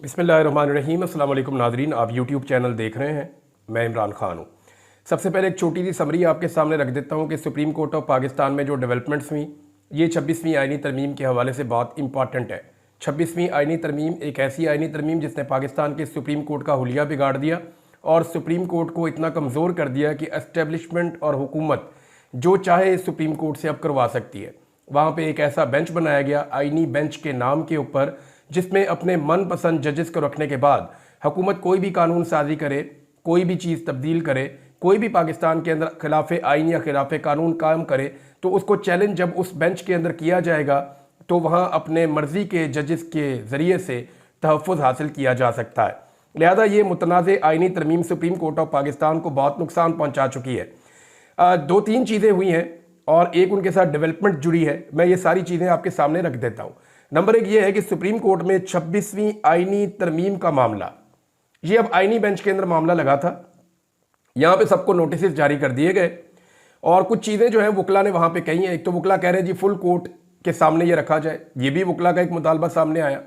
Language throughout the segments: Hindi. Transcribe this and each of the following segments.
बिस्मिल्लाहिर्रहमानिर्रहीम। अस्सलाम वालेकुम नाज़रीन, आप यूट्यूब चैनल देख रहे हैं। मैं इमरान खान हूँ। सबसे पहले एक छोटी सी समरी आपके सामने रख देता हूँ कि सुप्रीम कोर्ट ऑफ पाकिस्तान में जो डेवलपमेंट्स हुई, ये 26वीं आइनी तरमीम के हवाले से बहुत इंपॉर्टेंट है। 26वीं आइनी तरमीम एक ऐसी आइनी तरमीम जिसने पाकिस्तान के सुप्रीम कोर्ट का हुलिया बिगाड़ दिया और सुप्रीम कोर्ट को इतना कमज़ोर कर दिया कि एस्टेब्लिशमेंट और हुकूमत जो चाहे सुप्रीम कोर्ट से अब करवा सकती है। वहाँ पे एक ऐसा बेंच बनाया गया आइनी बेंच के नाम के ऊपर, जिसमें अपने मनपसंद जजेस को रखने के बाद हुकूमत कोई भी कानून साजी करे, कोई भी चीज़ तब्दील करे, कोई भी पाकिस्तान के अंदर खिलाफ आइन या खिलाफ कानून कायम करे, तो उसको चैलेंज जब उस बेंच के अंदर किया जाएगा तो वहाँ अपने मर्ज़ी के जजेस के ज़रिए से तहफ़्फ़ुज़ हासिल किया जा सकता है। लिहाजा ये मुतनाज़ आइनी तरमीम सुप्रीम कोर्ट ऑफ पाकिस्तान को बहुत नुकसान पहुँचा चुकी है। दो तीन चीज़ें हुई हैं और एक उनके साथ डेवलपमेंट जुड़ी है। मैं ये सारी चीज़ें आपके सामने रख देता हूँ। नंबर एक ये है कि सुप्रीम कोर्ट में 26वीं आइनी तरमीम का मामला, ये अब आइनी बेंच के अंदर मामला लगा था। यहाँ पे सबको नोटिस जारी कर दिए गए और कुछ चीज़ें जो है वकला ने वहाँ पे कही हैं। एक तो वकला कह रहे हैं जी फुल कोर्ट के सामने ये रखा जाए, ये भी वकला का एक मुतालबा सामने आया।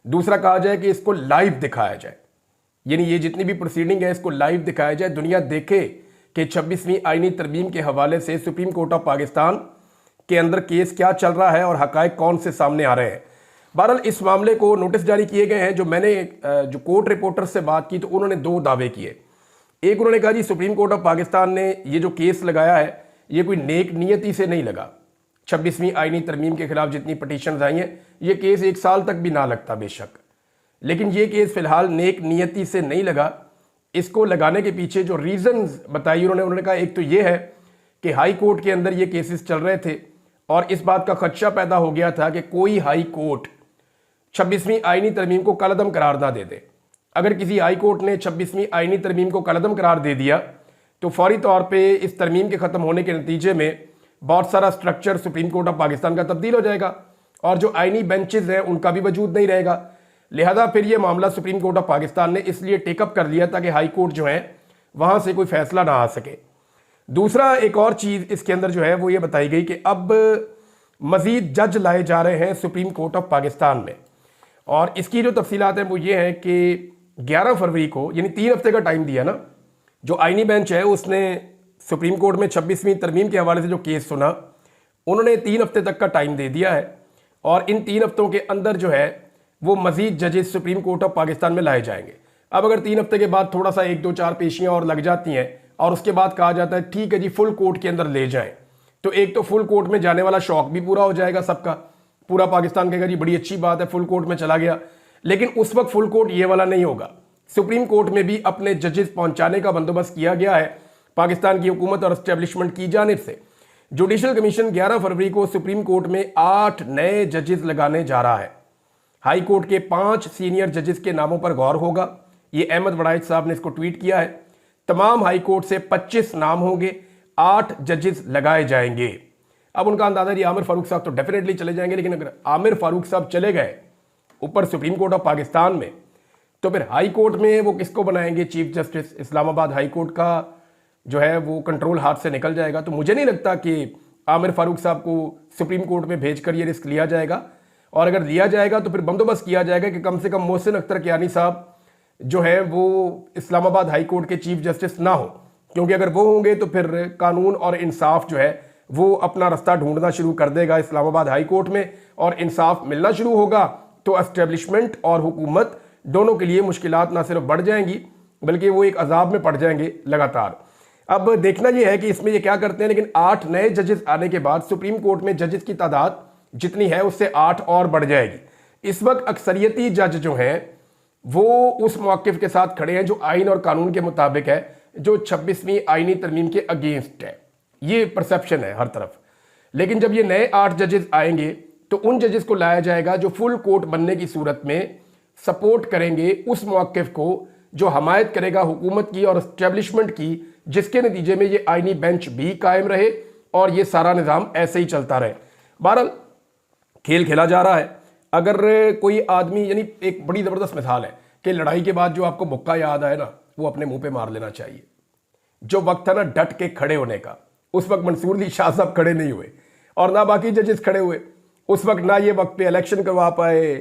दूसरा कहा जाए कि इसको लाइव दिखाया जाए, यानी ये जितनी भी प्रोसीडिंग है इसको लाइव दिखाया जाए, दुनिया देखे कि 26वीं आइनी तरमीम के हवाले से सुप्रीम कोर्ट ऑफ पाकिस्तान के अंदर केस क्या चल रहा है और हकायक कौन से सामने आ रहे हैं। बहरहाल इस मामले को नोटिस जारी किए गए हैं। जो मैंने जो कोर्ट रिपोर्टर से बात की तो उन्होंने दो दावे किए। एक उन्होंने कहा जी सुप्रीम कोर्ट ऑफ पाकिस्तान ने ये जो केस लगाया है ये कोई नेक नियति से नहीं लगा। 26वीं आइनी तरमीम के खिलाफ जितनी पटिशन आई हैं ये केस 1 साल तक भी ना लगता बेशक, लेकिन ये केस फिलहाल नेक नियति से नहीं लगा। इसको लगाने के पीछे जो रीजंस बताई उन्होंने कहा एक तो ये है कि हाई कोर्ट के अंदर ये केसेस चल रहे थे और इस बात का खदशा पैदा हो गया था कि कोई हाई कोर्ट 26वीं आइनी तरमीम को कलअदम करार ना दे दे। अगर किसी हाई कोर्ट ने 26वीं आइनी तरमीम को कलअदम करार दे दिया तो फौरी तौर पे इस तरमीम के ख़त्म होने के नतीजे में बहुत सारा structure supreme court of Pakistan का तब्दील हो जाएगा और जो आइनी बेंचेस हैं उनका भी वजूद नहीं रहेगा। लिहाजा फिर ये मामला सुप्रीम कोर्ट ऑफ पाकिस्तान ने इसलिए टेकअप कर लिया ताकि हाई कोर्ट जो है वहाँ से कोई फैसला ना आ सके। दूसरा एक और चीज़ इसके अंदर जो है वो ये बताई गई कि अब मज़ीद जज लाए जा रहे हैं सुप्रीम कोर्ट ऑफ पाकिस्तान में और इसकी जो तफसीलात हैं वो ये हैं कि 11 फरवरी को, यानी 3 हफ्ते का टाइम दिया ना, जो आइनी बेंच है उसने सुप्रीम कोर्ट में 26वीं तरमीम के हवाले से जो केस सुना उन्होंने 3 हफ्ते तक का टाइम दे दिया है और इन 3 हफ्तों के अंदर जो है वो मज़ीद जजेस सुप्रीम कोर्ट ऑफ पाकिस्तान में लाए जाएंगे। अब अगर 3 हफ्ते के बाद थोड़ा सा 1-2-4 पेशियाँ और लग जाती हैं और उसके बाद कहा जाता है ठीक है जी फुल कोर्ट के अंदर ले जाएं, तो एक तो फुल कोर्ट में जाने वाला शौक भी पूरा हो जाएगा सबका, पूरा पाकिस्तान कहेगा जी बड़ी अच्छी बात है फुल कोर्ट में चला गया। लेकिन उस वक्त फुल कोर्ट ये वाला नहीं होगा। सुप्रीम कोर्ट में भी अपने जजेस पहुंचाने का बंदोबस्त किया गया है पाकिस्तान की हुकूमत और एस्टेब्लिशमेंट की जानिब से। जुडिशल कमीशन 11 फरवरी को सुप्रीम कोर्ट में 8 नए जजेस लगाने जा रहा है। हाई कोर्ट के 5 सीनियर जजेस के नामों पर गौर होगा। ये अहमद वड़ाइच साहब ने इसको ट्वीट किया है। तमाम हाई कोर्ट से 25 नाम होंगे, 8 जजेस लगाए जाएंगे। अब उनका अंदाजा जी आमिर फारूक साहब तो डेफिनेटली चले जाएंगे, लेकिन अगर आमिर फारूक साहब चले गए ऊपर सुप्रीम कोर्ट ऑफ पाकिस्तान में तो फिर हाई कोर्ट में वो किसको बनाएंगे? Chief justice. Islamabad high court का जो है वो कंट्रोल हाथ से निकल जाएगा। तो मुझे नहीं लगता कि आमिर फारूक साहब को सुप्रीम कोर्ट में भेजकर ये रिस्क लिया जाएगा, और अगर लिया जाएगा तो फिर बंदोबस्त किया जाएगा कि कम से कम मोहसिन अख्तर कियानी साहब जो है वो इस्लामाबाद हाई कोर्ट के चीफ जस्टिस ना हो, क्योंकि अगर वो होंगे तो फिर कानून और इंसाफ जो है वो अपना रास्ता ढूंढना शुरू कर देगा इस्लामाबाद हाई कोर्ट में और इंसाफ मिलना शुरू होगा तो एस्टेब्लिशमेंट और हुकूमत दोनों के लिए मुश्किलात ना सिर्फ बढ़ जाएंगी बल्कि वो एक अजाब में पड़ जाएंगे लगातार। अब देखना ये है कि इसमें ये क्या करते हैं, लेकिन 8 नए जजेस आने के बाद सुप्रीम कोर्ट में जजेस की तादाद जितनी है उससे 8 और बढ़ जाएगी। इस वक्त अक्सरियती जज जो हैं वो उस मौक़िफ़ के साथ खड़े हैं जो आइन और कानून के मुताबिक है, जो 26वीं आइनी तरमीम के अगेंस्ट है। ये परसेप्शन है हर तरफ। लेकिन जब ये नए 8 जजेस आएंगे तो उन जजेस को लाया जाएगा जो फुल कोर्ट बनने की सूरत में सपोर्ट करेंगे उस मौक़िफ़ को जो हमायत करेगा हुकूमत की और एस्टेब्लिशमेंट की, जिसके नतीजे में ये आइनी बेंच भी कायम रहे और ये सारा निज़ाम ऐसे ही चलता रहे। बहरहाल खेल खेला जा रहा है। अगर कोई आदमी, यानी एक बड़ी ज़बरदस्त मिसाल है कि लड़ाई के बाद जो आपको मुक्का याद आए ना वो अपने मुंह पे मार लेना चाहिए। जो वक्त था ना डट के खड़े होने का, उस वक्त मंसूर अली शाह साहब खड़े नहीं हुए और ना बाकी जजेस खड़े हुए। उस वक्त ना ये वक्त पे इलेक्शन करवा पाए,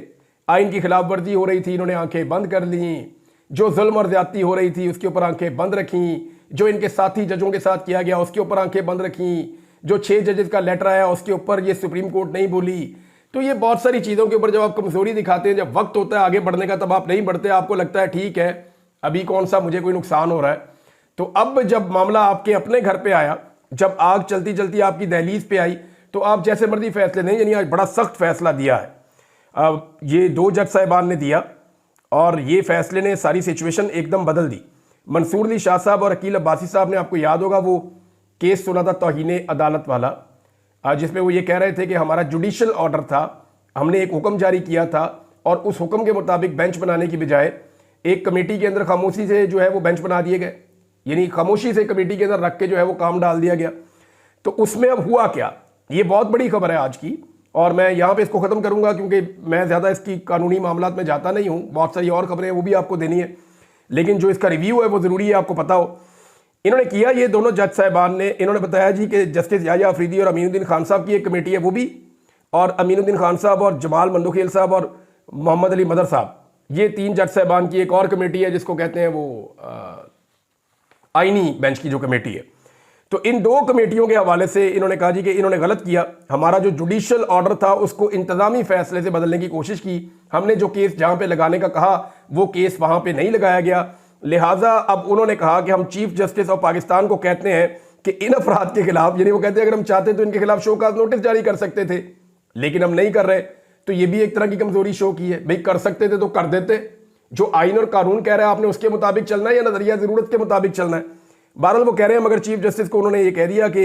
आइन की खिलाफ वर्जी हो रही थी, इन्होंने आंखें बंद कर ली। जो जुल्म और ज्यादती हो रही थी उसके ऊपर आंखें बंद रखी। जो इनके साथी जजों के साथ किया गया उसके ऊपर आंखें बंद रखी। जो 6 जजेस का लेटर आया उसके ऊपर ये सुप्रीम कोर्ट नहीं बोली। तो ये बहुत सारी चीज़ों के ऊपर जब आप कमजोरी दिखाते हैं, जब वक्त होता है आगे बढ़ने का, तब आप नहीं बढ़ते। आपको लगता है ठीक है अभी कौन सा मुझे कोई नुकसान हो रहा है। तो अब जब मामला आपके अपने घर पे आया, जब आग चलती चलती आपकी दहलीज पे आई, तो आप जैसे मर्जी फैसले नहीं, यानी आज बड़ा सख्त फैसला दिया है। अब ये 2 जज साहिबान ने दिया और ये फैसले ने सारी सिचुएशन एकदम बदल दी। मंसूर अली शाह साहब और अकील अब्बासी साहब ने, आपको याद होगा वो केस सुना था तौहीन अदालत वाला, जिसमें वो ये कह रहे थे कि हमारा जुडिशल ऑर्डर था, हमने एक हुक्म जारी किया था और उस हुक्म के मुताबिक बेंच बनाने की बजाय एक कमेटी के अंदर खामोशी से जो है वो बेंच बना दिए गए, यानी खामोशी से कमेटी के अंदर रख के जो है वो काम डाल दिया गया। तो उसमें अब हुआ क्या, ये बहुत बड़ी खबर है आज की, और मैं यहाँ पे इसको ख़त्म करूँगा क्योंकि मैं ज़्यादा इसकी कानूनी मामलात में जाता नहीं हूँ। बहुत सारी और खबरें वो भी आपको देनी है, लेकिन जो इसका रिव्यू है वो ज़रूरी है आपको पता हो। इन्होंने किया ये दोनों जज साहिबान ने, इन्होंने बताया जी कि जस्टिस याह्या अफरीदी और अमीनुद्दीन खान साहब की एक कमेटी है वो भी, और अमीनुद्दीन खान साहब और जमाल मंदोखेल साहब और मोहम्मद अली मदर साहब, ये 3 जज साहिबान की एक और कमेटी है जिसको कहते हैं वो आईनी बेंच की जो कमेटी है। तो इन 2 कमेटियों के हवाले से इन्होंने कहा जी कि इन्होंने गलत किया, हमारा जो जुडिशल ऑर्डर था उसको इंतजामी फैसले से बदलने की कोशिश की, हमने जो केस जहां पे लगाने का कहा वो केस वहां पे नहीं लगाया गया। लिहाजा अब उन्होंने कहा कि हम चीफ जस्टिस ऑफ पाकिस्तान को कहते हैं कि इन अफराद के खिलाफ, यानी वो कहते हैं अगर हम चाहते तो इनके खिलाफ शोकाज नोटिस जारी कर सकते थे, लेकिन हम नहीं कर रहे। तो ये भी एक तरह की कमजोरी शो की है। भाई कर सकते थे तो कर देते, जो आइन और कानून कह रहा है आपने उसके मुताबिक चलना है या नजरिया जरूरत के मुताबिक चलना है। बहरहाल वो कह रहे हैं, मगर चीफ जस्टिस को उन्होंने ये कह दिया कि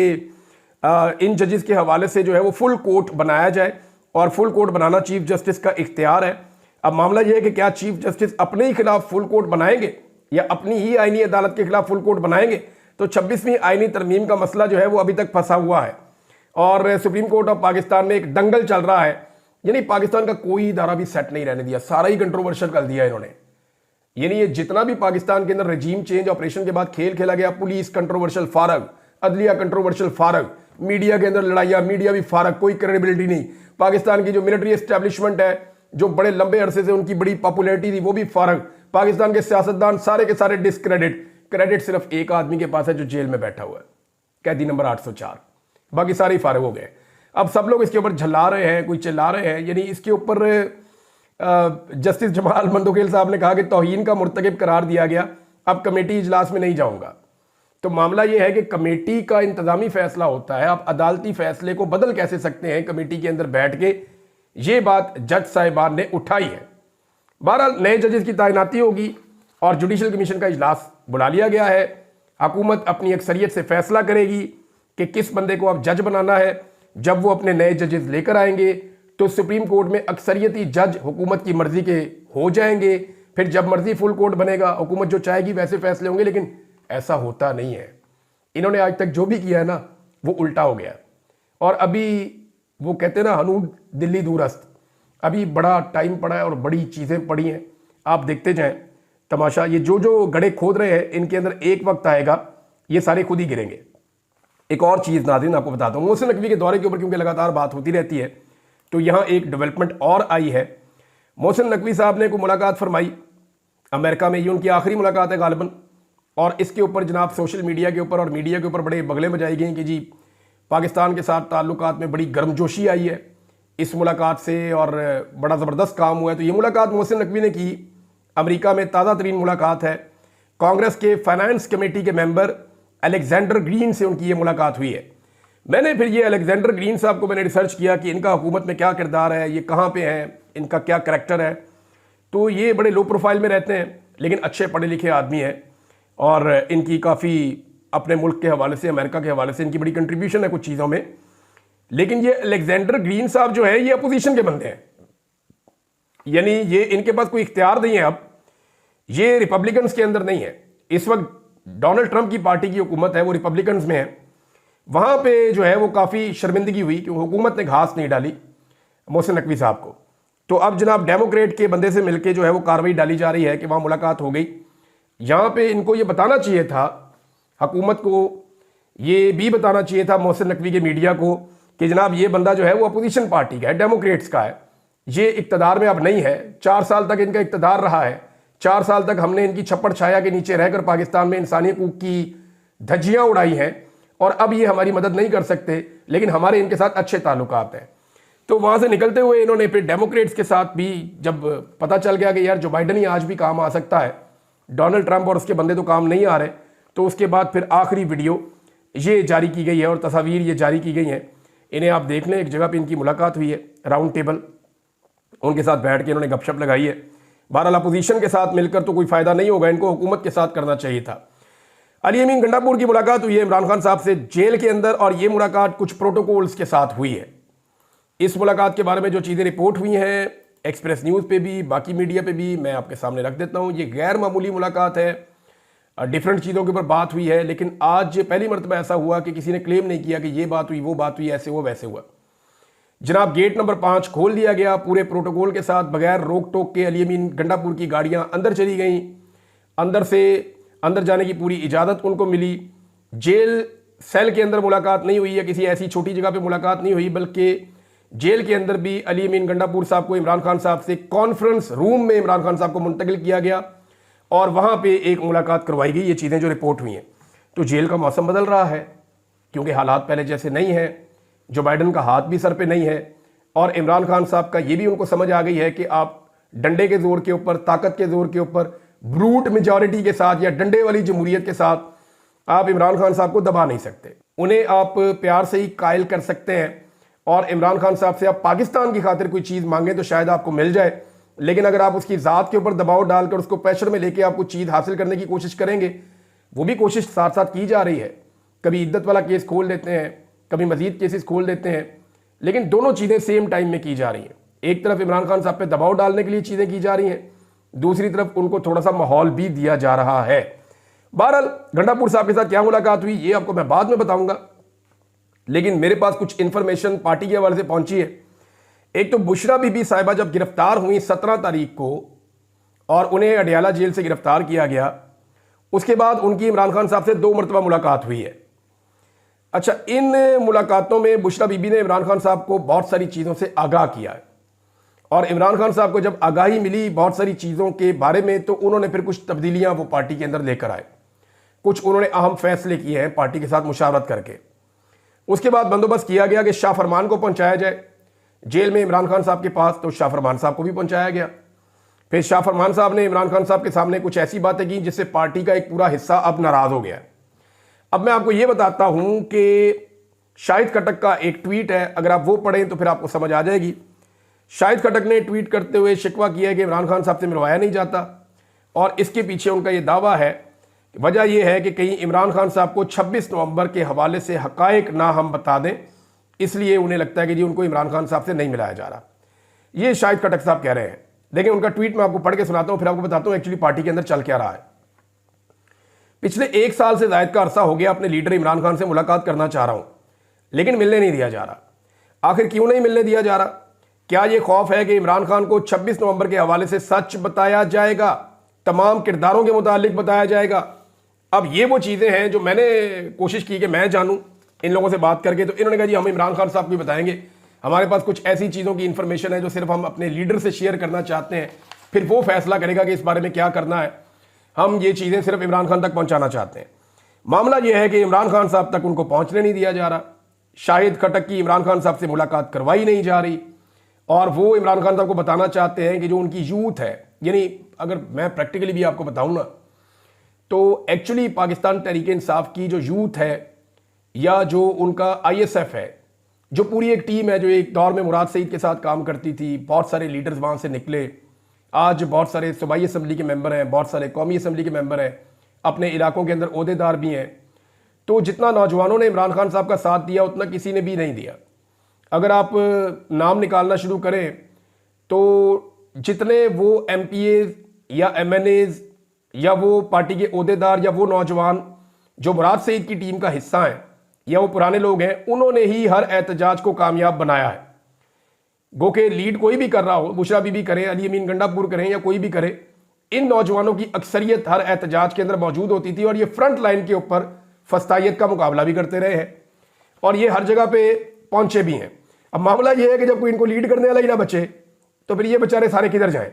इन जजेस के हवाले से जो है वो फुल कोर्ट बनाया जाए, और फुल कोर्ट बनाना चीफ जस्टिस का इख्तियार है। अब मामला यह है कि क्या चीफ जस्टिस अपने ही खिलाफ फुल कोर्ट बनाएंगे या अपनी ही आईनी अदालत के खिलाफ फुल कोर्ट बनाएंगे। तो 26वीं आईनी तरमीम का मसला जो है वो अभी तक फंसा हुआ है, और सुप्रीम कोर्ट ऑफ पाकिस्तान में एक दंगल चल रहा है, यानी पाकिस्तान का कोई इदारा भी सेट नहीं रहने दिया, सारा ही कंट्रोवर्शियल कर दिया इन्होंने। यानी ये जितना भी पाकिस्तान के अंदर रजीम चेंज ऑपरेशन के बाद खेल खेला गया, पुलिस कंट्रोवर्शियल फारग, अदलिया कंट्रोवर्शियल फारग, मीडिया के अंदर लड़ाइयाँ, मीडिया भी फारग, कोई क्रेडिबिलिटी नहीं। पाकिस्तान की जो मिलिट्री एस्टेब्लिशमेंट है, जो बड़े लंबे अरसे से उनकी बड़ी पॉपुलैरिटी थी, वो भी फारग। पाकिस्तान के सियासतदान सारे के सारे डिस्क्रेडिट। क्रेडिट सिर्फ एक आदमी के पास है जो जेल में बैठा हुआ है, कैदी नंबर 804, बाकी सारे ही फारग हो गए। अब सब लोग इसके ऊपर झल्ला रहे हैं, कोई चिल्ला रहे हैं। यानी इसके ऊपर जस्टिस जमाल मंदोखेल साहब ने कहा कि तौहीन का मुर्तकिब करार दिया गया, अब कमेटी इजलास में नहीं जाऊंगा। तो मामला यह है कि कमेटी का इंतजामी फैसला होता है, आप अदालती फैसले को बदल कैसे सकते हैं कमेटी के अंदर बैठ के, ये बात जज साहिबान ने उठाई है। बहरहाल नए जजेस की तैनाती होगी और जुडिशल कमीशन का इजलास बुला लिया गया है। हुकूमत अपनी अक्सरियत से फैसला करेगी कि किस बंदे को अब जज बनाना है। जब वो अपने नए जजेस लेकर आएंगे तो सुप्रीम कोर्ट में अक्सरियती जज हुकूमत की मर्जी के हो जाएंगे। फिर जब मर्जी फुल कोर्ट बनेगा, हुकूमत जो चाहेगी वैसे फैसले होंगे, लेकिन ऐसा होता नहीं है। इन्होंने आज तक जो भी किया है ना वो उल्टा हो गया। और अभी वो कहते हैं ना, हनूर दिल्ली दूरस्त, अभी बड़ा टाइम पड़ा है और बड़ी चीज़ें पड़ी हैं। आप देखते जाएं तमाशा, ये जो जो गड्ढे खोद रहे हैं इनके अंदर एक वक्त आएगा ये सारे खुद ही गिरेंगे। एक और चीज़ नाज़रीन आपको बताता हूँ, मोहसिन नकवी के दौरे के ऊपर क्योंकि लगातार बात होती रहती है, तो यहाँ एक डेवलपमेंट और आई है। मोहसिन नकवी साहब ने कोई मुलाकात फरमाई अमेरिका में, ये उनकी आखिरी मुलाकात है गालिबन, और इसके ऊपर जनाब सोशल मीडिया के ऊपर और मीडिया के ऊपर बड़े बगले बजाई गई कि जी पाकिस्तान के साथ ताल्लुकात में बड़ी गर्मजोशी आई है इस मुलाकात से और बड़ा ज़बरदस्त काम हुआ है। तो ये मुलाकात मोहसिन नकवी ने की, अमेरिका में ताज़ा तरीन मुलाकात है। कांग्रेस के फाइनेंस कमेटी के मेंबर अलेक्जेंडर ग्रीन से उनकी ये मुलाकात हुई है। मैंने फिर ये अलेक्जेंडर ग्रीन साहब को मैंने रिसर्च किया कि इनका हुकूमत में क्या किरदार है, ये कहाँ पे हैं, इनका क्या करैक्टर है। तो ये बड़े लो प्रोफाइल में रहते हैं लेकिन अच्छे पढ़े लिखे आदमी हैं, और इनकी काफ़ी अपने मुल्क के हवाले से, अमेरिका के हवाले से इनकी बड़ी कंट्रीब्यूशन है कुछ चीज़ों में। लेकिन ये अलेक्जेंडर ग्रीन साहब जो है ये अपोजिशन के बंदे हैं, यानी ये इनके पास कोई इख्तियार नहीं है। अब ये रिपब्लिकन्स के अंदर नहीं है। इस वक्त डोनाल्ड ट्रंप की पार्टी की हुकूमत है, वो रिपब्लिकन्स में है। वहाँ पे जो है वो काफ़ी शर्मिंदगी हुई कि हुकूमत ने घास नहीं डाली मोहसिन नकवी साहब को। तो अब जनाब डेमोक्रेट के बंदे से मिलके जो है वो कार्रवाई डाली जा रही है कि वहाँ मुलाकात हो गई। यहाँ पे इनको ये बताना चाहिए था, हुकूमत को ये भी बताना चाहिए था मोहसिन नकवी के मीडिया को कि जनाब ये बंदा जो है वो अपोजिशन पार्टी का है, डेमोक्रेट्स का है, ये इक़्तिदार में अब नहीं है। 4 साल तक इनका इक़्तिदार रहा है, 4 साल तक हमने इनकी छप्पड़ छाया के नीचे रहकर पाकिस्तान में इंसानी हकूक़ की धज्जियाँ उड़ाई हैं और अब ये हमारी मदद नहीं कर सकते, लेकिन हमारे इनके साथ अच्छे ताल्लुकात हैं। तो वहाँ से निकलते हुए इन्होंने फिर डेमोक्रेट्स के साथ भी, जब पता चल गया कि यार जो बाइडन ही आज भी काम आ सकता है, डोनाल्ड ट्रंप और उसके बंदे तो काम नहीं आ रहे, तो उसके बाद फिर आखिरी वीडियो ये जारी की गई है और तस्वीर ये जारी की गई हैं। इन्हें आप देख लें, एक जगह पे इनकी मुलाकात हुई है, राउंड टेबल, उनके साथ बैठ के इन्होंने गपशप लगाई है। बहरहाल अपोजिशन के साथ मिलकर तो कोई फ़ायदा नहीं होगा, इनको हुकूमत के साथ करना चाहिए था। अली अमीन गंडापुर की मुलाकात हुई है इमरान खान साहब से जेल के अंदर, और ये मुलाकात कुछ प्रोटोकॉल्स के साथ हुई है। इस मुलाकात के बारे में जो चीज़ें रिपोर्ट हुई हैं एक्सप्रेस न्यूज़ पे भी, बाकी मीडिया पे भी, मैं आपके सामने रख देता हूँ। ये गैर मामूली मुलाकात है, डिफरेंट चीज़ों के ऊपर बात हुई है, लेकिन आज पहली मरतबा ऐसा हुआ कि किसी ने क्लेम नहीं किया कि ये बात हुई, वो बात हुई, ऐसे हुआ वैसे हुआ। जनाब गेट नंबर 5 खोल दिया गया पूरे प्रोटोकॉल के साथ, बगैर रोक टोक के अली अमीन गंडापुर की गाड़ियाँ अंदर चली गईं, अंदर जाने की पूरी इजाज़त उनको मिली। जेल सेल के अंदर मुलाकात नहीं हुई है, किसी ऐसी छोटी जगह पे मुलाकात नहीं हुई, बल्कि जेल के अंदर भी अली अमीन गंडापुर साहब को इमरान खान साहब से कॉन्फ्रेंस रूम में इमरान खान साहब को मुंतकिल किया गया और वहाँ पे एक मुलाकात करवाई गई। ये चीज़ें जो रिपोर्ट हुई हैं, तो जेल का मौसम बदल रहा है क्योंकि हालात पहले जैसे नहीं हैं, जो बाइडन का हाथ भी सर पे नहीं है, और इमरान खान साहब का ये भी उनको समझ आ गई है कि आप डंडे के ज़ोर के ऊपर, ताकत के ज़ोर के ऊपर, ब्रूट मेजॉरिटी के साथ या डंडे वाली जमहूरियत के साथ आप इमरान खान साहब को दबा नहीं सकते। उन्हें आप प्यार से ही कायल कर सकते हैं और इमरान खान साहब से आप पाकिस्तान की खातिर कोई चीज़ मांगें तो शायद आपको मिल जाए, लेकिन अगर आप उसकी ज़ात के ऊपर दबाव डालकर उसको प्रेशर में लेके आप कुछ चीज़ हासिल करने की कोशिश करेंगे, वो भी कोशिश साथ साथ की जा रही है। कभी इद्दत वाला केस खोल देते हैं, कभी मजीद केसेस खोल देते हैं, लेकिन दोनों चीज़ें सेम टाइम में की जा रही हैं। एक तरफ इमरान खान साहब पे दबाव डालने के लिए चीज़ें की जा रही हैं, दूसरी तरफ उनको थोड़ा सा माहौल भी दिया जा रहा है। बहरहाल गंडापुर साहब के साथ क्या मुलाकात हुई ये आपको मैं बाद में बताऊंगा, लेकिन मेरे पास कुछ इंफॉर्मेशन पार्टी के हवाले से पहुंची है। एक तो बुशरा बीबी साहिबा जब गिरफ्तार हुई 17 तारीख को और उन्हें अडियाला जेल से गिरफ्तार किया गया, उसके बाद उनकी इमरान खान साहब से 2 मरतबा मुलाकात हुई है। अच्छा, इन मुलाकातों में बुशरा बीबी ने इमरान खान साहब को बहुत सारी चीज़ों से आगाह किया है और इमरान खान साहब को जब आगाही मिली बहुत सारी चीज़ों के बारे में, तो उन्होंने फिर कुछ तब्दीलियां वो पार्टी के अंदर लेकर आए। कुछ उन्होंने अहम फैसले किए हैं पार्टी के साथ मुशावरत करके। उसके बाद बंदोबस्त किया गया कि शाह फरमान को पहुंचाया जाए जेल में इमरान खान साहब के पास, तो शाह फरमान साहब को भी पहुंचाया गया। फिर शाह फरमान साहब ने इमरान खान साहब के सामने कुछ ऐसी बातें की जिससे पार्टी का एक पूरा हिस्सा अब नाराज़ हो गया। अब मैं आपको ये बताता हूं कि शाहिद खटक का एक ट्वीट है, अगर आप वो पढ़ें तो फिर आपको समझ आ जाएगी। शाहिद खटक ने ट्वीट करते हुए शिकवा किया है कि इमरान खान साहब से मिलवाया नहीं जाता और इसके पीछे उनका ये दावा है, वजह यह है कि कहीं इमरान खान साहब को 26 नवंबर के हवाले से हकायक ना हम बता दें, इसलिए उन्हें लगता है कि जी उनको इमरान खान साहब से नहीं मिलाया जा रहा। ये शाहिद खटक साहब कह रहे हैं। देखिए उनका ट्वीट मैं आपको पढ़ के सुनाता हूँ, फिर आपको बताता हूँ एक्चुअली पार्टी के अंदर चल क्या रहा है। पिछले 1 साल से ज़ायद का अरसा हो गया अपने लीडर इमरान खान से मुलाकात करना चाह रहा हूँ, लेकिन मिलने नहीं दिया जा रहा। आखिर क्यों नहीं मिलने दिया जा रहा? क्या ये खौफ है कि इमरान खान को 26 नवंबर के हवाले से सच बताया जाएगा, तमाम किरदारों के मुतालिक बताया जाएगा? अब ये वो चीज़ें हैं जो मैंने कोशिश की कि मैं जानूं इन लोगों से बात करके, तो इन्होंने कहा जी हम इमरान खान साहब को बताएंगे, हमारे पास कुछ ऐसी चीज़ों की इंफॉर्मेशन है जो सिर्फ हम अपने लीडर से शेयर करना चाहते हैं, फिर वो फैसला करेगा कि इस बारे में क्या करना है। हम ये चीज़ें सिर्फ इमरान खान तक पहुँचाना चाहते हैं। मामला ये है कि इमरान खान साहब तक उनको पहुँचने नहीं दिया जा रहा। शाहिद खटक की इमरान खान साहब से मुलाकात करवाई नहीं जा रही और वो इमरान खान साहब को बताना चाहते हैं कि जो उनकी यूथ है, यानी अगर मैं प्रैक्टिकली भी आपको बताऊँ ना, तो एक्चुअली पाकिस्तान तहरीक इंसाफ की जो यूथ है या जो उनका ISF है, जो पूरी एक टीम है जो एक दौर में मुराद सईद के साथ काम करती थी, बहुत सारे लीडर्स वहाँ से निकले, आज बहुत सारे सूबाई असम्बली के मेंबर हैं, बहुत सारे कौमी असम्बली के मेंबर हैं, अपने इलाकों के अंदर ओहदेदार भी हैं। तो जितना नौजवानों ने इमरान खान साहब का साथ दिया उतना किसी ने भी नहीं दिया। अगर आप नाम निकालना शुरू करें तो जितने वो MPAs या MNAs या वो पार्टी के ओहदेदार या वो नौजवान जो मुराद सईद की टीम का हिस्सा हैं या वो पुराने लोग हैं, उन्होंने ही हर एहतजाज को कामयाब बनाया है। गो के लीड कोई भी कर रहा हो, बुशरा बीबी करें, अली अमीन गंडापुर करें या कोई भी करे, इन नौजवानों की अक्सरियत हर एहतजाज के अंदर मौजूद होती थी और ये फ्रंट लाइन के ऊपर फस्तायत का मुकाबला भी करते रहे हैं और ये हर जगह पे पहुंचे भी हैं। अब मामला ये है कि जब कोई इनको लीड करने वाला ही ना बचे तो फिर ये बेचारे सारे किधर जाएं।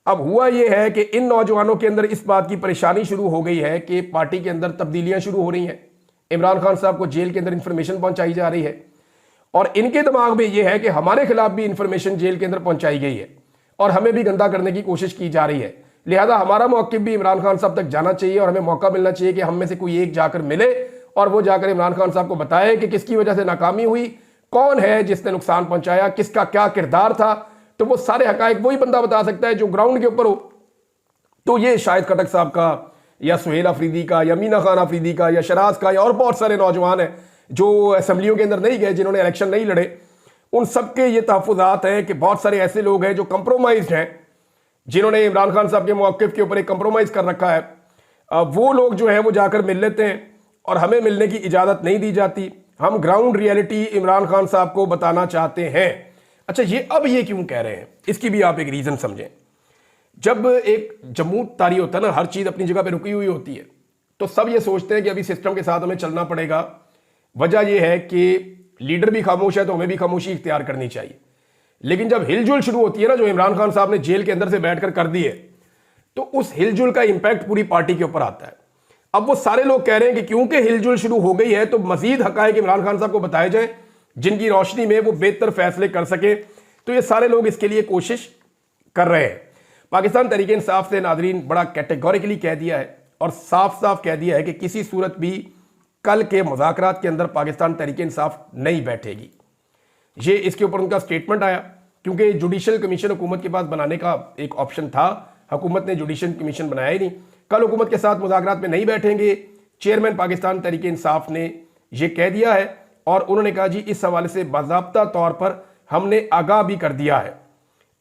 अब हुआ ये है कि इन नौजवानों के अंदर इस बात की परेशानी शुरू हो गई है कि पार्टी के अंदर तब्दीलियां शुरू हो रही हैं। इमरान खान साहब को जेल के अंदर इंफॉर्मेशन पहुंचाई जा रही है और इनके दिमाग में यह है कि हमारे खिलाफ भी इंफॉर्मेशन जेल के अंदर पहुंचाई गई है और हमें भी गंदा करने की कोशिश की जा रही है। लिहाजा हमारा मौक़िफ़ भी इमरान खान साहब तक जाना चाहिए और हमें मौका मिलना चाहिए कि हम में से कोई एक जाकर मिले और वो जाकर इमरान खान साहब को बताए कि किसकी वजह से नाकामी हुई, कौन है जिसने नुकसान पहुंचाया, किसका क्या किरदार था। तो वो सारे हकायक वही बंदा बता सकता है जो ग्राउंड के ऊपर हो। तो ये शाहिद खटक साहब का या सुहेल अफरीदी का या मीना खान अफरीदी का या शराज का या और बहुत सारे नौजवान हैं जो असेंबलियों के अंदर नहीं गए, जिन्होंने इलेक्शन नहीं लड़े, उन सबके ये तहफ़्फ़ुज़ात हैं कि बहुत सारे ऐसे लोग हैं जो कंप्रोमाइज़ हैं, जिन्होंने इमरान खान साहब के मौक़िफ़ के ऊपर एक कंप्रोमाइज़ कर रखा है। वो लोग जो है वो जाकर मिल लेते हैं और हमें मिलने की इजाज़त नहीं दी जाती। हम ग्राउंड रियलिटी इमरान खान साहब को बताना चाहते हैं। अच्छा, अब ये क्यों कह रहे हैं, इसकी भी आप एक रीज़न समझें। जब एक जम्मू तारी होता है ना, हर चीज़ अपनी जगह पे रुकी हुई होती है, तो सब ये सोचते हैं कि अभी सिस्टम के साथ हमें चलना पड़ेगा। वजह यह है कि लीडर भी खामोश है तो हमें भी खामोशी इख्तियार करनी चाहिए। लेकिन जब हिलजुल शुरू होती है ना, जो इमरान खान साहब ने जेल के अंदर से बैठकर कर दी है, तो उस हिलजुल का इंपैक्ट पूरी पार्टी के ऊपर आता है। अब वो सारे लोग कह रहे हैं कि क्योंकि हिलजुल शुरू हो गई है तो मजीद हकायक इमरान खान साहब को बताए जाएं जिनकी रोशनी में वो बेहतर फैसले कर सके। तो ये सारे लोग इसके लिए कोशिश कर रहे हैं। पाकिस्तान तहरीक इंसाफ से नाजरीन बड़ा कैटेगोरिकली कह दिया है और साफ साफ कह दिया है कि किसी सूरत भी कल के मुज़ाकरात के अंदर पाकिस्तान तहरीक इंसाफ नहीं बैठेगी। ये इसके ऊपर उनका स्टेटमेंट आया क्योंकि जुडिशल कमीशन हुकूमत के पास बनाने का एक ऑप्शन था, हुकूमत ने जुडिशल कमीशन बनाया ही नहीं। कल हुकूमत के साथ मुज़ाकरात में नहीं बैठेंगे। चेयरमैन पाकिस्तान तहरीक इंसाफ ने यह कह दिया है और उन्होंने कहा जी इस हवाले से बाज़ाब्ता तौर पर हमने आगाह भी कर दिया है।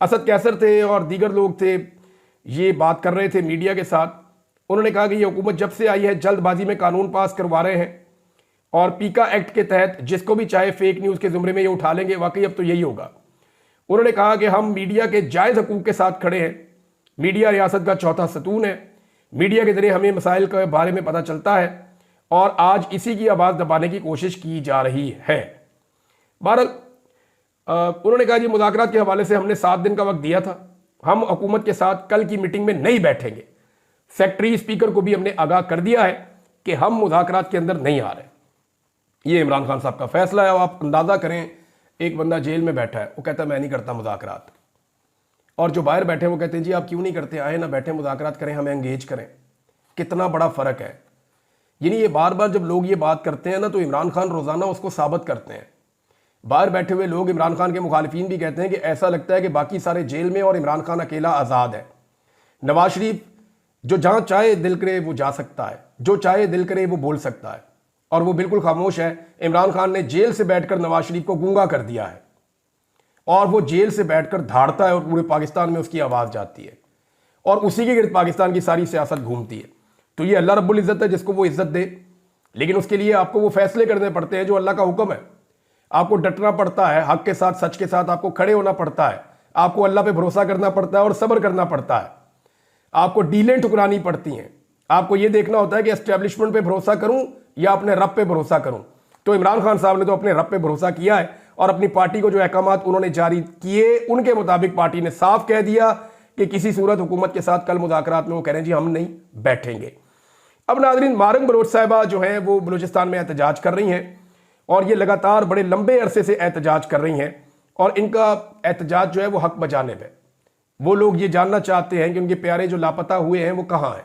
असद कैसर थे और दीगर लोग थे, ये बात कर रहे थे मीडिया के साथ। उन्होंने कहा कि ये हुकूमत जब से आई है जल्दबाजी में कानून पास करवा रहे हैं और पीका एक्ट के तहत जिसको भी चाहे फेक न्यूज़ के ज़ुमरे में ये उठा लेंगे। वाकई अब तो यही होगा। उन्होंने कहा कि हम मीडिया के जायज़ हकूक़ के साथ खड़े हैं। मीडिया रियासत का चौथा सतून है। मीडिया के जरिए हमें मसाइल के बारे में पता चलता है और आज इसी की आवाज़ दबाने की कोशिश की जा रही है। बहरहाल उन्होंने कहा जी मुज़ाकरात के हवाले से हमने 7 दिन का वक्त दिया था, हम हुकूमत के साथ कल की मीटिंग में नहीं बैठेंगे। सेक्रेटरी स्पीकर को भी हमने आगाह कर दिया है कि हम मुज़ाकरात के अंदर नहीं आ रहे। ये इमरान खान साहब का फैसला है। आप अंदाज़ा करें, एक बंदा जेल में बैठा है, वो कहता है मैं नहीं करता मुज़ाकरात, और जो बाहर बैठे वो कहते हैं जी आप क्यों नहीं करते, आए ना बैठे मुज़ाकरात करें, हमें एंगेज करें। कितना बड़ा फ़र्क है। यानी ये बार बार जब लोग ये बात करते हैं ना, तो इमरान खान रोज़ाना उसको साबित करते हैं। बाहर बैठे हुए लोग इमरान खान के मुखालिफिन भी कहते हैं कि ऐसा लगता है कि बाकी सारे जेल में और इमरान खान अकेला आज़ाद है। नवाज शरीफ जो जहाँ चाहे दिल करे वो जा सकता है, जो चाहे दिल करे वो बोल सकता है, और वो बिल्कुल खामोश है। इमरान खान ने जेल से बैठकर नवाज शरीफ को गूंगा कर दिया है और वो जेल से बैठकर धाड़ता है और पूरे पाकिस्तान में उसकी आवाज़ जाती है और उसी के गिर्द पाकिस्तान की सारी सियासत घूमती है। तो ये अल्लाह रब्बुल इज़्ज़त है जिसको वो इज़्ज़त दे, लेकिन उसके लिए आपको वो फैसले करने पड़ते हैं जो अल्लाह का हुक्म है। आपको डटना पड़ता है, हक के साथ सच के साथ आपको खड़े होना पड़ता है, आपको अल्लाह पे भरोसा करना पड़ता है और सब्र करना पड़ता है। आपको डीलें ठुकरानी पड़ती हैं। आपको ये देखना होता है कि एस्टेब्लिशमेंट पे भरोसा करूं या अपने रब पे भरोसा करूं। तो इमरान खान साहब ने तो अपने रब पे भरोसा किया है और अपनी पार्टी को जो अहकामात उन्होंने जारी किए उनके मुताबिक पार्टी ने साफ कह दिया कि किसी सूरत हुकूमत के साथ कल मुज़ाकरात में वो कह रहे हैं जी हम नहीं बैठेंगे। अब नाज़रीन, मारंग बलोच साहिबा जो हैं वो बलूचिस्तान में एहतजाज कर रही हैं और ये लगातार बड़े लंबे अरसे से एहतजाज कर रही हैं और इनका एहतजाज जो है वो हक बजाने पे। वो लोग ये जानना चाहते हैं कि उनके प्यारे जो लापता हुए हैं वो कहाँ हैं।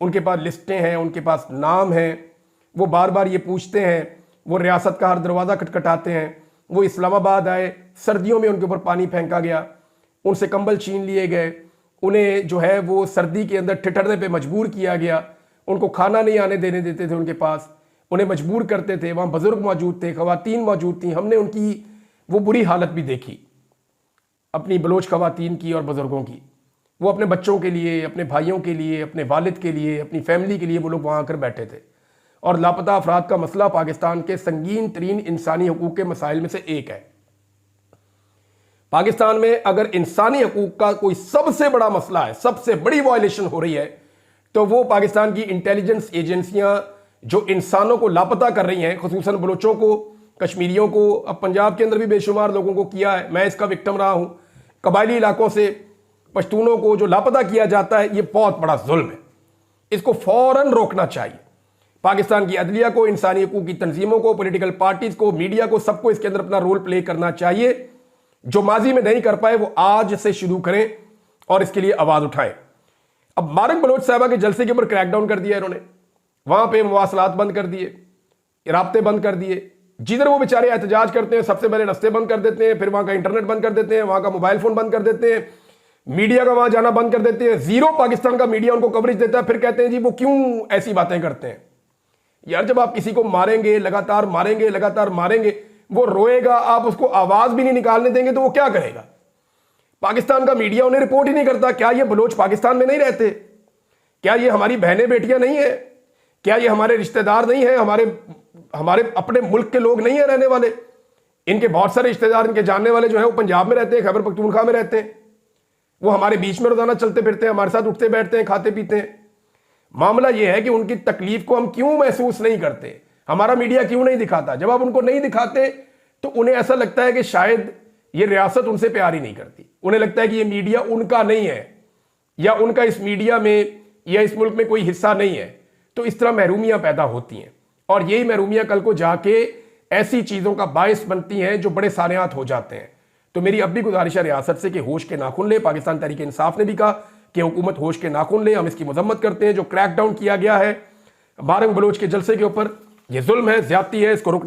उनके पास लिस्टें हैं, उनके पास नाम हैं, वो बार बार ये पूछते हैं। वो रियासत का हर दरवाज़ा खटखटाते हैं। वो इस्लामाबाद आए, सर्दियों में उनके ऊपर पानी फेंका गया, उनसे कंबल छीन लिए गए, उन्हें जो है वो सर्दी के अंदर ठिठरने पे मजबूर किया गया, उनको खाना नहीं आने देने देते थे उनके पास, उन्हें मजबूर करते थे। वहाँ बुज़ुर्ग मौजूद थे, ख़वातीन मौजूद थी, हमने उनकी वो बुरी हालत भी देखी, अपनी बलोच ख़वातीन की और बुज़ुर्गों की। वो अपने बच्चों के लिए, अपने भाइयों के लिए, अपने वालिद के लिए, अपनी फैमिली के लिए वो लोग वहाँ आकर बैठे थे। और लापता अफराद का मसला पाकिस्तान के संगीन तरीन इंसानी हकूक़ के मसाइल में से एक है। पाकिस्तान में अगर इंसानी हकूक़ का कोई सबसे बड़ा मसला है, सबसे बड़ी वायलेशन हो रही है, तो वो पाकिस्तान की इंटेलिजेंस एजेंसियां जो इंसानों को लापता कर रही हैं, खुसूसन बलोचों को, कश्मीरियों को, अब पंजाब के अंदर भी बेशुमार लोगों को किया है। मैं इसका विक्टिम रहा हूँ। कबायली इलाकों से पश्तूनों को जो लापता किया जाता है, ये बहुत बड़ा जुल्म है। इसको फौरन रोकना चाहिए। पाकिस्तान की अदलिया को, इंसानी हकूक की तंजीमों को, पॉलिटिकल पार्टीज को, मीडिया को, सबको इसके अंदर अपना रोल प्ले करना चाहिए। जो माजी में नहीं कर पाए वो आज से शुरू करें और इसके लिए आवाज उठाएं। अब मुबारक बलोच साहबा के जलसे के ऊपर क्रैकडाउन कर दिया इन्होंने, वहां पे मवासलात बंद कर दिए, राब्ते बंद कर दिए। जिधर वो बेचारे एहतजाज करते हैं सबसे पहले रास्ते बंद कर देते हैं, फिर वहां का इंटरनेट बंद कर देते हैं, वहां का मोबाइल फोन बंद कर देते हैं, मीडिया का वहां जाना बंद कर देते हैं। जीरो पाकिस्तान का मीडिया उनको कवरेज देता है। फिर कहते हैं जी वो क्यों ऐसी बातें करते हैं। यार जब आप किसी को मारेंगे, लगातार मारेंगे, लगातार मारेंगे, वो रोएगा, आप उसको आवाज भी नहीं निकालने देंगे तो वो क्या करेगा। पाकिस्तान का मीडिया उन्हें रिपोर्ट ही नहीं करता। क्या ये बलोच पाकिस्तान में नहीं रहते? क्या ये हमारी बहनें बेटियां नहीं है? क्या ये हमारे रिश्तेदार नहीं है? हमारे अपने मुल्क के लोग नहीं है रहने वाले? इनके बहुत सारे रिश्तेदार, इनके जानने वाले जो है वो पंजाब में रहते हैं, खैबर पख्तूनख्वा में रहते हैं। वो हमारे बीच में रोजाना चलते फिरते हैं, हमारे साथ उठते बैठते हैं, खाते पीते हैं। मामला यह है कि उनकी तकलीफ को हम क्यों महसूस नहीं करते, हमारा मीडिया क्यों नहीं दिखाता। जब आप उनको नहीं दिखाते तो उन्हें ऐसा लगता है कि शायद ये रियासत उनसे प्यार ही नहीं करती। उन्हें लगता है कि ये मीडिया उनका नहीं है, या उनका इस मीडिया में या इस मुल्क में कोई हिस्सा नहीं है। तो इस तरह महरूमियां पैदा होती हैं, और यही महरूमियां कल को जाके ऐसी चीजों का बायस बनती हैं जो बड़े सानियात हो जाते हैं। तो मेरी अब भी गुजारिश है रियासत से कि होश के नाखून ले। पाकिस्तान तहरीक इंसाफ ने भी कहा कि हुकूमत होश के नाखून ले, हम इसकी मजम्मत करते हैं। जो क्रैकडाउन किया गया है मुबारक बलोच के जलसे के ऊपर, यह जुल्म है, ज्यादती है, इसको रुकना